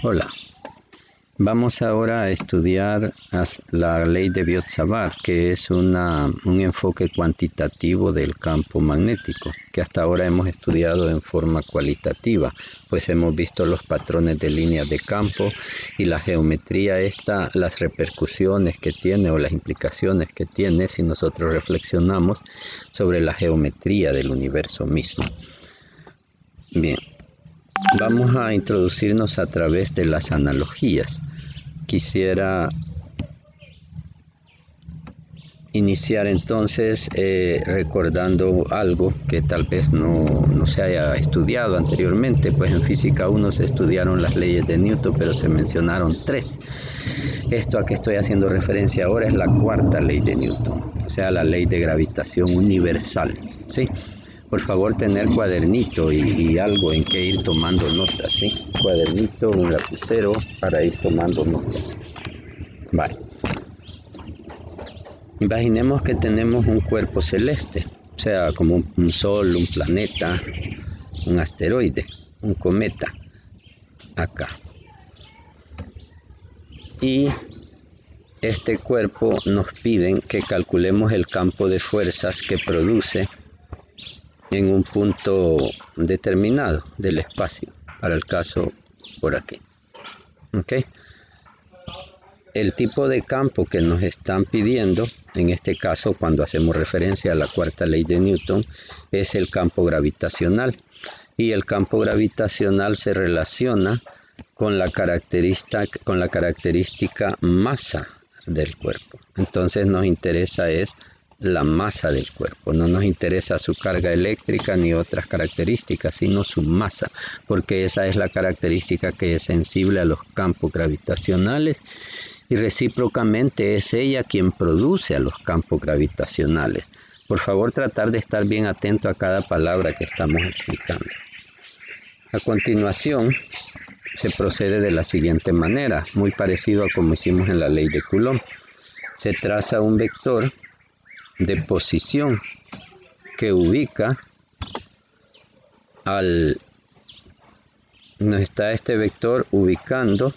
Hola, vamos ahora a estudiar la ley de Biot-Savart, que es un enfoque cuantitativo del campo magnético, que hasta ahora hemos estudiado en forma cualitativa, pues hemos visto los patrones de líneas de campo y la geometría las repercusiones que tiene o las implicaciones que tiene si nosotros reflexionamos sobre la geometría del universo mismo. Bien. Vamos a introducirnos a través de las analogías. Quisiera iniciar entonces recordando algo que tal vez no se haya estudiado anteriormente, pues en física 1 se estudiaron las leyes de Newton, pero se mencionaron 3. Esto a que estoy haciendo referencia ahora es la cuarta ley de Newton, o sea, la ley de gravitación universal, ¿sí? Por favor, tener cuadernito y algo en que ir tomando notas, ¿sí? Cuadernito, un lapicero para ir tomando notas. Vale. Imaginemos que tenemos un cuerpo celeste, o sea, como un sol, un planeta, un asteroide, un cometa, acá. Y este cuerpo nos piden que calculemos el campo de fuerzas que produce en un punto determinado del espacio, para el caso por aquí. ¿Ok? El tipo de campo que nos están pidiendo, en este caso cuando hacemos referencia a la cuarta ley de Newton, es el campo gravitacional. Y el campo gravitacional se relaciona con la característica masa del cuerpo. Entonces nos interesa es la masa del cuerpo, no nos interesa su carga eléctrica ni otras características, sino su masa, porque esa es la característica que es sensible a los campos gravitacionales y recíprocamente es ella quien produce a los campos gravitacionales. Por favor, tratar de estar bien atento a cada palabra que estamos explicando. A continuación, se procede de la siguiente manera, muy parecido a como hicimos en la ley de Coulomb. Se traza un vector de posición que ubica nos está este vector ubicando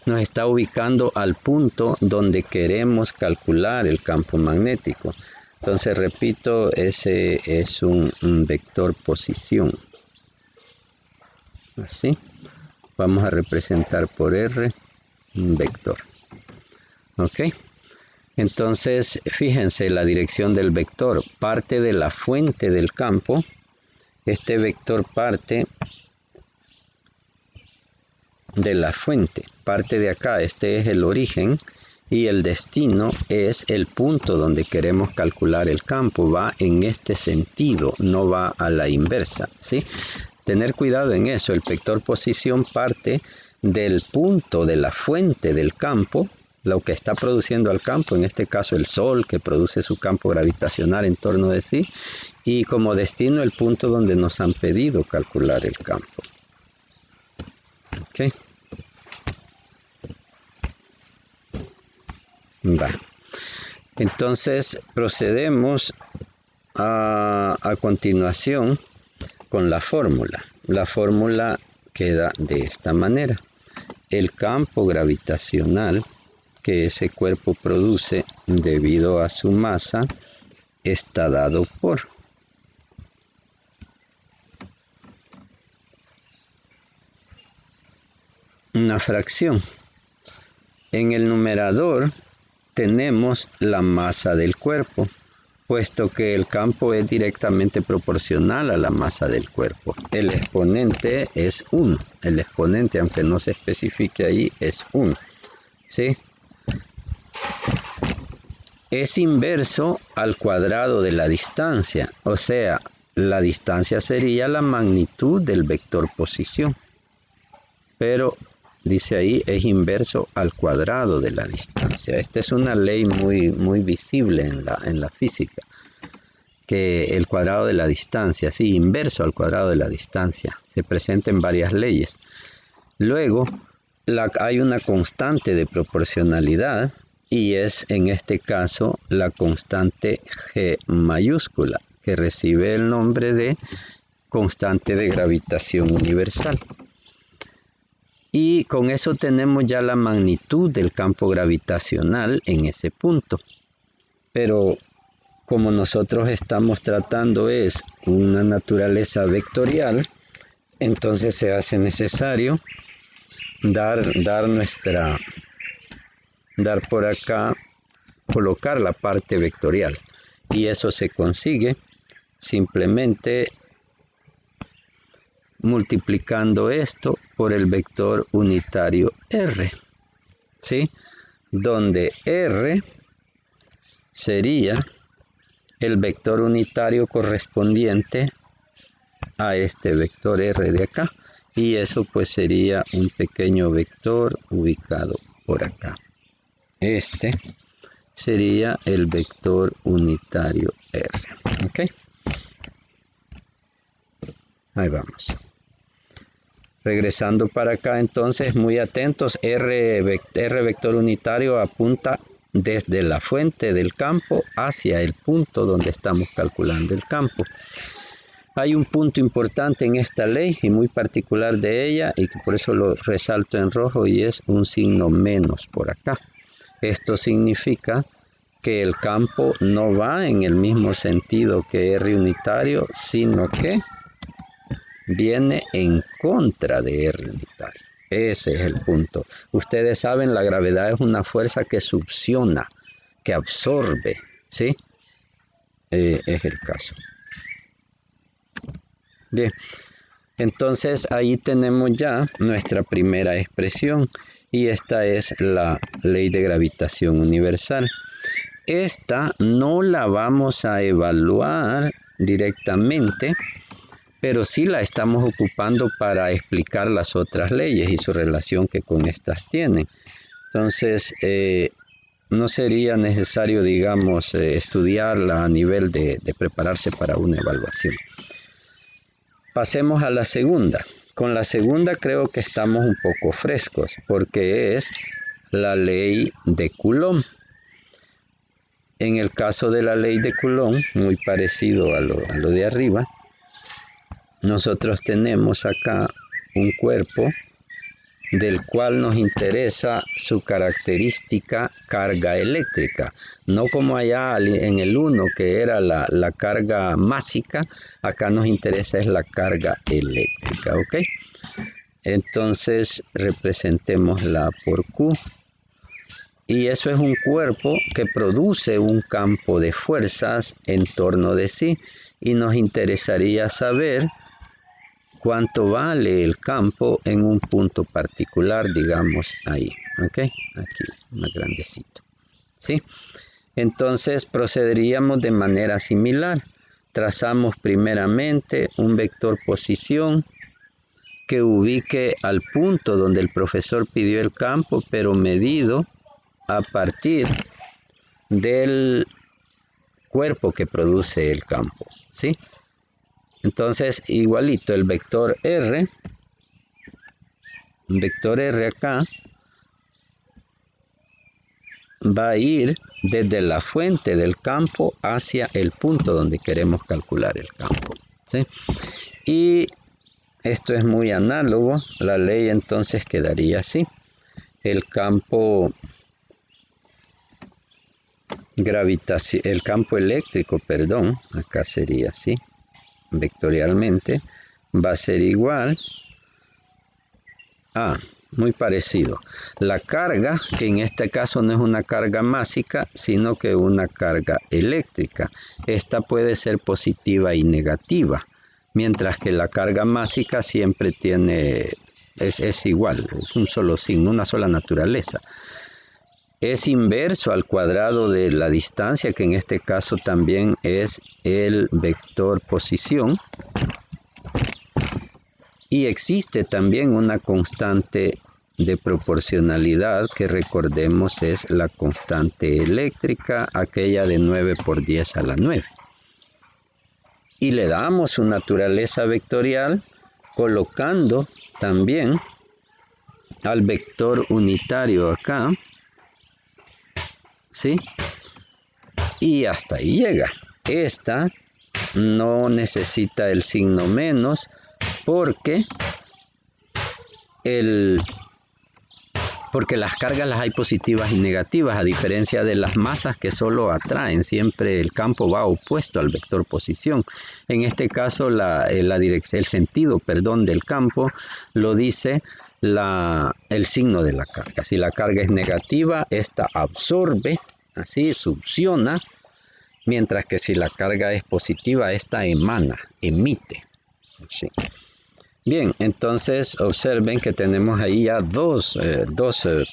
nos está ubicando al punto donde queremos calcular el campo magnético. Entonces repito, ese es un vector posición, así. Vamos a representar por R un vector. ¿Ok? Entonces, fíjense la dirección del vector. Parte de la fuente del campo. Este vector parte de la fuente. Parte de acá. Este es el origen. Y el destino es el punto donde queremos calcular el campo. Va en este sentido, no va a la inversa, ¿sí? Tener cuidado en eso. El vector posición parte del punto de la fuente del campo, lo que está produciendo al campo, en este caso el Sol, que produce su campo gravitacional en torno de sí, y como destino el punto donde nos han pedido calcular el campo. ¿Ok? Va. Entonces procedemos a continuación con la fórmula. La fórmula queda de esta manera. El campo gravitacional que ese cuerpo produce debido a su masa está dado por una fracción. En el numerador tenemos la masa del cuerpo, puesto que el campo es directamente proporcional a la masa del cuerpo. El exponente es 1. El exponente, aunque no se especifique ahí, es 1. ¿Sí? Es inverso al cuadrado de la distancia. O sea, la distancia sería la magnitud del vector posición. Pero dice ahí, es inverso al cuadrado de la distancia. Esta es una ley muy visible en la física, que el cuadrado de la distancia, sí, inverso al cuadrado de la distancia, se presenta en varias leyes. Luego, hay una constante de proporcionalidad, y es en este caso la constante G mayúscula, que recibe el nombre de constante de gravitación universal. Y con eso tenemos ya la magnitud del campo gravitacional en ese punto. Pero como nosotros estamos tratando es una naturaleza vectorial, entonces se hace necesario dar por acá, colocar la parte vectorial. Y eso se consigue simplemente multiplicando esto por el vector unitario R, ¿sí? Donde R sería el vector unitario correspondiente a este vector R de acá. Y eso pues sería un pequeño vector ubicado por acá. Este sería el vector unitario R. ¿Ok? Ahí vamos. Regresando para acá, entonces, muy atentos, R vector unitario apunta desde la fuente del campo hacia el punto donde estamos calculando el campo. Hay un punto importante en esta ley y muy particular de ella, y que por eso lo resalto en rojo, y es un signo menos por acá. Esto significa que el campo no va en el mismo sentido que R unitario, sino que viene en contra de R unitario. Ese es el punto. Ustedes saben, la gravedad es una fuerza que succiona, que absorbe, ¿sí? Es el caso. Bien, entonces ahí tenemos ya nuestra primera expresión, y esta es la ley de gravitación universal. Esta no la vamos a evaluar directamente, pero sí la estamos ocupando para explicar las otras leyes y su relación que con estas tienen. Entonces, no sería necesario, digamos, estudiarla a nivel de prepararse para una evaluación. Pasemos a la segunda. Con la segunda creo que estamos un poco frescos, porque es la ley de Coulomb. En el caso de la ley de Coulomb, muy parecido a lo de arriba, nosotros tenemos acá un cuerpo del cual nos interesa su característica carga eléctrica, no como allá en el 1 que era la carga másica. Acá nos interesa es la carga eléctrica, ¿ok? Entonces representémosla por Q, y eso es un cuerpo que produce un campo de fuerzas en torno de sí, y nos interesaría saber cuánto vale el campo en un punto particular, digamos ahí, ¿ok? Aquí, más grandecito, ¿sí? Entonces procederíamos de manera similar. Trazamos primeramente un vector posición que ubique al punto donde el profesor pidió el campo, pero medido a partir del cuerpo que produce el campo, ¿sí? Entonces, igualito, el vector R acá va a ir desde la fuente del campo hacia el punto donde queremos calcular el campo, ¿sí? Y esto es muy análogo. La ley entonces quedaría así. El campo eléctrico, perdón, acá sería así, vectorialmente, va a ser igual a, muy parecido, la carga, que en este caso no es una carga másica, sino que una carga eléctrica. Esta puede ser positiva y negativa, mientras que la carga másica siempre es igual, es un solo signo, una sola naturaleza. Es inverso al cuadrado de la distancia, que en este caso también es el vector posición. Y existe también una constante de proporcionalidad que, recordemos, es la constante eléctrica, aquella de 9 por 10 a la 9. Y le damos su naturaleza vectorial colocando también al vector unitario acá, ¿sí? Y hasta ahí llega. Esta no necesita el signo menos porque las cargas las hay positivas y negativas, a diferencia de las masas que solo atraen. Siempre el campo va opuesto al vector posición. En este caso, el sentido del campo lo dice el signo de la carga. Si la carga es negativa, esta absorbe, así succiona, mientras que si la carga es positiva, esta emana, emite. ¿Sí? Bien, entonces observen que tenemos ahí ya dos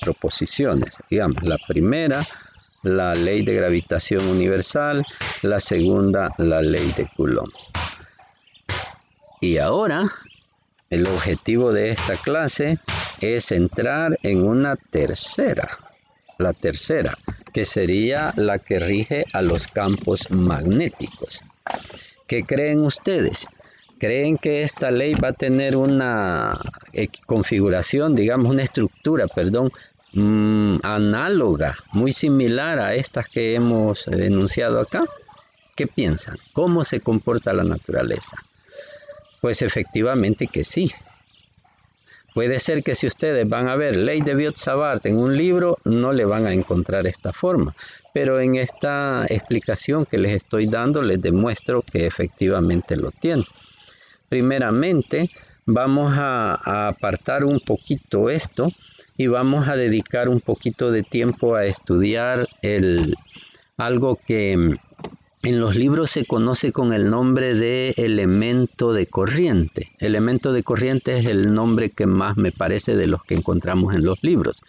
proposiciones. Digamos, la primera, la ley de gravitación universal, la segunda, la ley de Coulomb. Y ahora, el objetivo de esta clase es entrar en una tercera, la tercera, que sería la que rige a los campos magnéticos. ¿Qué creen ustedes? ¿Creen que esta ley va a tener una configuración, digamos una estructura, análoga, muy similar a estas que hemos enunciado acá? ¿Qué piensan? ¿Cómo se comporta la naturaleza? Pues efectivamente que sí. Puede ser que si ustedes van a ver ley de Biot-Savart en un libro, no le van a encontrar esta forma. Pero en esta explicación que les estoy dando, les demuestro que efectivamente lo tiene. Primeramente, vamos a apartar un poquito esto y vamos a dedicar un poquito de tiempo a estudiar algo que en los libros se conoce con el nombre de elemento de corriente. Elemento de corriente es el nombre que más me parece de los que encontramos en los libros.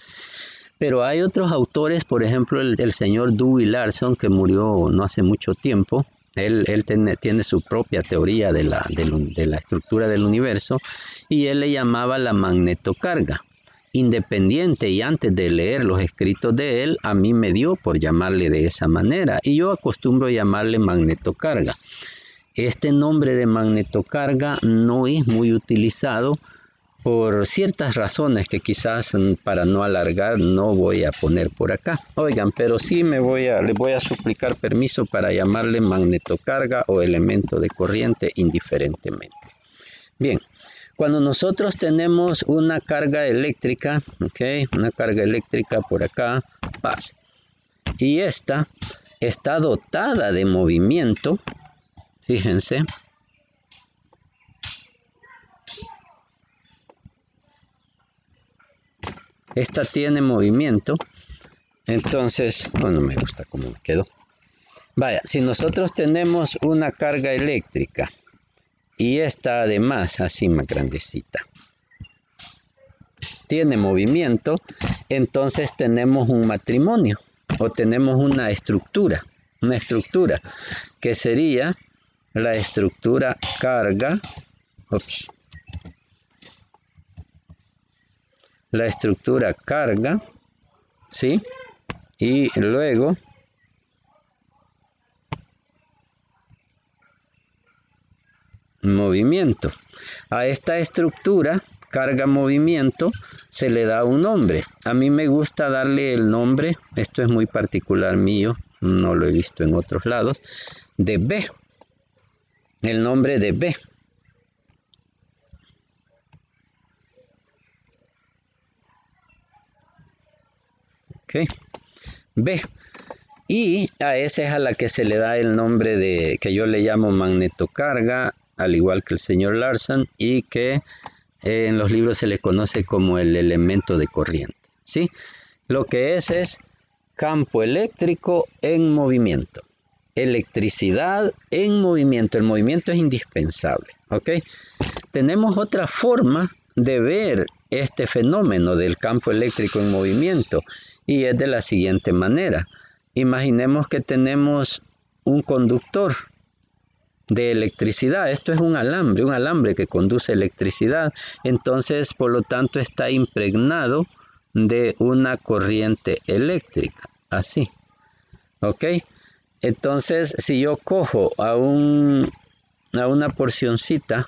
Pero hay otros autores, por ejemplo, el señor Dewey Larson, que murió no hace mucho tiempo. Él tiene su propia teoría de la estructura del universo y él le llamaba la magnetocarga. Independiente y antes de leer los escritos de él, a mí me dio por llamarle de esa manera y yo acostumbro llamarle magnetocarga. Este nombre de magnetocarga no es muy utilizado por ciertas razones que quizás para no alargar no voy a poner por acá. Oigan, pero sí les voy a suplicar permiso para llamarle magnetocarga o elemento de corriente indiferentemente. Bien, cuando nosotros tenemos una carga eléctrica, una carga eléctrica por acá, y esta está dotada de movimiento, fíjense. Esta tiene movimiento, entonces, no me gusta cómo me quedó. Vaya, si nosotros tenemos una carga eléctrica y esta además, así más grandecita, tiene movimiento, entonces tenemos un matrimonio o tenemos una estructura que sería la estructura carga, la estructura carga, ¿sí? Y luego movimiento. A esta estructura carga-movimiento se le da un nombre. A mí me gusta darle el nombre, esto es muy particular mío, no lo he visto en otros lados, de B. El nombre de B. B. Y a esa es a la que se le da el nombre de, que yo le llamo magnetocarga, al igual que el señor Larson, y que en los libros se le conoce como el elemento de corriente, ¿sí? Lo que es campo eléctrico en movimiento, electricidad en movimiento. El movimiento es indispensable, ¿ok? Tenemos otra forma de ver este fenómeno del campo eléctrico en movimiento y es de la siguiente manera. Imaginemos que tenemos un conductor de electricidad. Esto es un alambre que conduce electricidad. Entonces, por lo tanto, está impregnado de una corriente eléctrica. Así. ¿Ok? Entonces, si yo cojo a una porcioncita,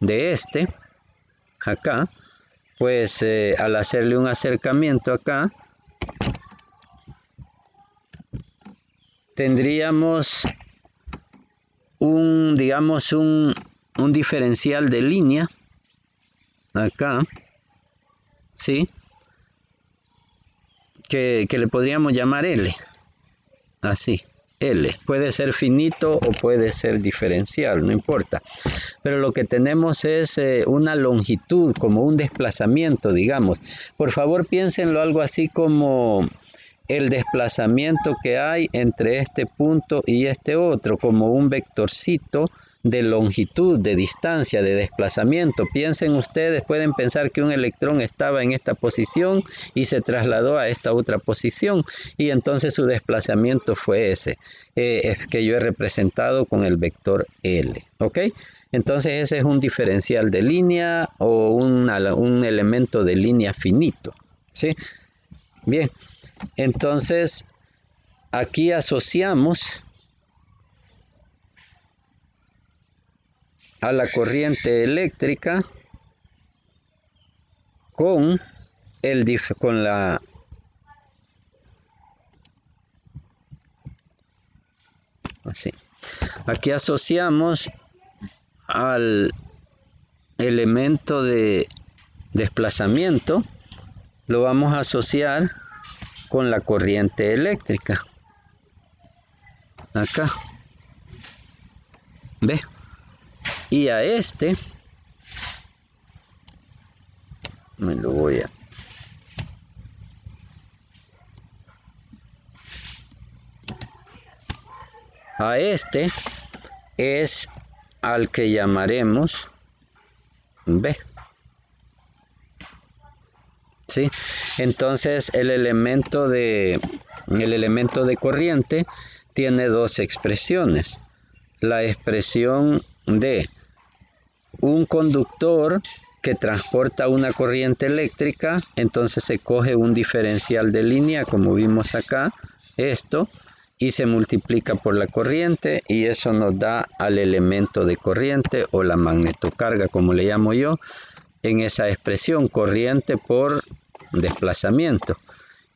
de acá, pues al hacerle un acercamiento acá, tendríamos digamos, un diferencial de línea acá, ¿sí? Que le podríamos llamar L, así, L. Puede ser finito o puede ser diferencial, no importa. Pero lo que tenemos es una longitud, como un desplazamiento, digamos. Por favor, piénsenlo algo así como el desplazamiento que hay entre este punto y este otro, como un vectorcito de longitud, de distancia, de desplazamiento. Piensen ustedes, pueden pensar que un electrón estaba en esta posición y se trasladó a esta otra posición y entonces su desplazamiento fue ese, que yo he representado con el vector L, ¿ok? Entonces ese es un diferencial de línea o un elemento de línea finito, ¿sí? Bien, entonces aquí asociamos a la corriente eléctrica con la así. Aquí asociamos al elemento de desplazamiento, lo vamos a asociar con la corriente eléctrica. Acá. ¿Ve? Y a este me lo voy a este es al que llamaremos B. ¿Sí? Entonces el elemento de corriente tiene dos expresiones. La expresión de un conductor que transporta una corriente eléctrica, entonces se coge un diferencial de línea, como vimos acá, esto, y se multiplica por la corriente, y eso nos da al elemento de corriente, o la magnetocarga, como le llamo yo, en esa expresión, corriente por desplazamiento.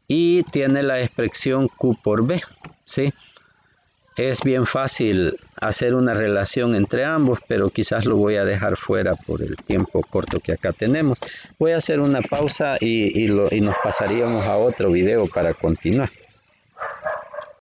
Y tiene la expresión Q por B, ¿sí? Es bien fácil hacer una relación entre ambos, pero quizás lo voy a dejar fuera por el tiempo corto que acá tenemos. Voy a hacer una pausa y nos pasaríamos a otro video para continuar.